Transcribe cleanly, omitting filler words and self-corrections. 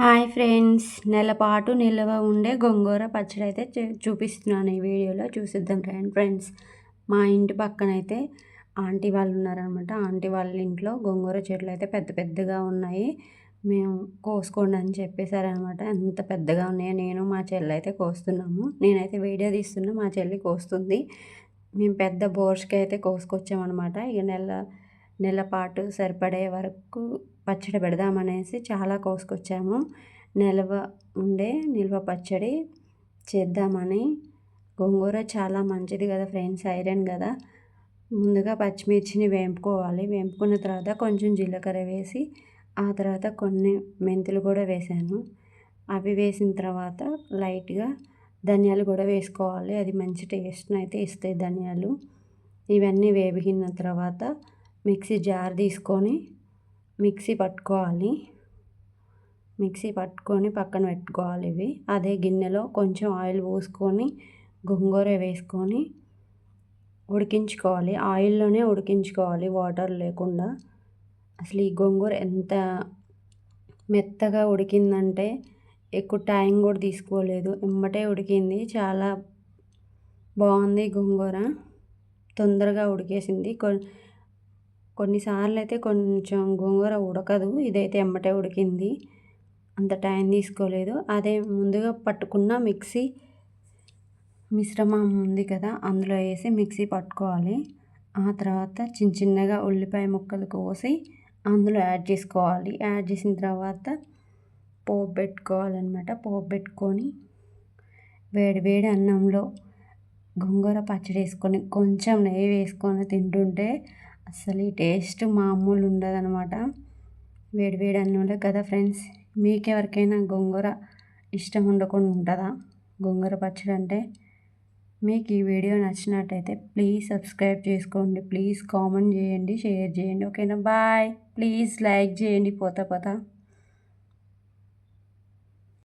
Hi friends, నెలపాటు నిల్వ ఉండే గోంగూర పచ్చడి అయితే చూపిస్తున్నాను ఈ వీడియోలో. చూసిద్దాం ఫ్రెండ్స్. మా ఇంటి పక్కనైతే ఆంటీ వాళ్ళు ఉన్నారనమాట. ఆంటీ వాళ్ళ ఇంట్లో గోంగూర చెట్లు అయితే పెద్ద పెద్దగా ఉన్నాయి. మేము కోసుకోండి అని చెప్పేశారనమాట. ఎంత పెద్దగా ఉన్నాయో నేను మా చెల్లి అయితే కోస్తున్నాము. నేనైతే వీడియో తీస్తున్నా, మా చెల్లి కోస్తుంది. మేము పెద్ద బోర్ష్కి అయితే కోసుకొచ్చామన్నమాట. ఇక నెలపాటు సరిపడే వరకు పచ్చడి పెడదామనేసి చాలా కోసుకొచ్చాము. నిల్వ పచ్చడి చేద్దామని. గోంగూర చాలా మంచిది కదా ఫ్రెండ్స్, ఐరన్ కదా. ముందుగా పచ్చిమిర్చిని వేపుకోవాలి. వేపుకున్న తర్వాత కొంచెం జీలకర్ర వేసి, ఆ తర్వాత కొన్ని మెంతులు కూడా వేసాను. అవి వేసిన తర్వాత లైట్గా ధనియాలు కూడా వేసుకోవాలి. అది మంచి టేస్ట్ని అయితే ఇస్తాయి ధనియాలు. ఇవన్నీ వేగిన తర్వాత మిక్సీ జార్ తీసుకొని మిక్సీ పట్టుకొని పక్కన పెట్టుకోవాలి. ఇవి అదే గిన్నెలో కొంచెం ఆయిల్ పోసుకొని గోంగూర వేసుకొని ఉడికించుకోవాలి. ఆయిల్లోనే ఉడికించుకోవాలి, వాటర్ లేకుండా. అసలు ఈ గోంగూర ఎంత మెత్తగా ఉడికిందంటే ఎక్కువ టైం కూడా తీసుకోలేదు, ఎమ్మటే ఉడికింది. చాలా బాగుంది గోంగూర, తొందరగా ఉడికేసింది. కొన్నిసార్లు అయితే కొంచెం గోంగూర ఉడకదు, ఇదైతే ఎమ్మటే ఉడికింది, అంత టైం తీసుకోలేదు. అదే ముందుగా పట్టుకున్న మిక్సీ మిశ్రమం ఉంది కదా, అందులో వేసి మిక్సీ పట్టుకోవాలి. ఆ తర్వాత చిన్న చిన్నగా ఉల్లిపాయ ముక్కలు కోసి అందులో యాడ్ చేసుకోవాలి. యాడ్ చేసిన తర్వాత పోపు పెట్టుకోవాలన్నమాట. పోపు పెట్టుకొని వేడి వేడి అన్నంలో గోంగూర పచ్చడి వేసుకొని కొంచెం నెయ్యి వేసుకొని తింటుంటే అసలు ఈ టేస్ట్ మామూలు ఉండదన్నమాట. వేడి వేడి అన్నంలో కదా ఫ్రెండ్స్. మీకెవరికైనా గోంగూర ఇష్టం ఉండకుండా ఉంటుందా? గోంగూర పచ్చడి అంటే. మీకు ఈ వీడియో నచ్చినట్టయితే ప్లీజ్ సబ్స్క్రైబ్ చేసుకోండి, ప్లీజ్ కామెంట్ చేయండి, షేర్ చేయండి. ఓకేనా? బాయ్. ప్లీజ్ లైక్ చేయండి. పోతా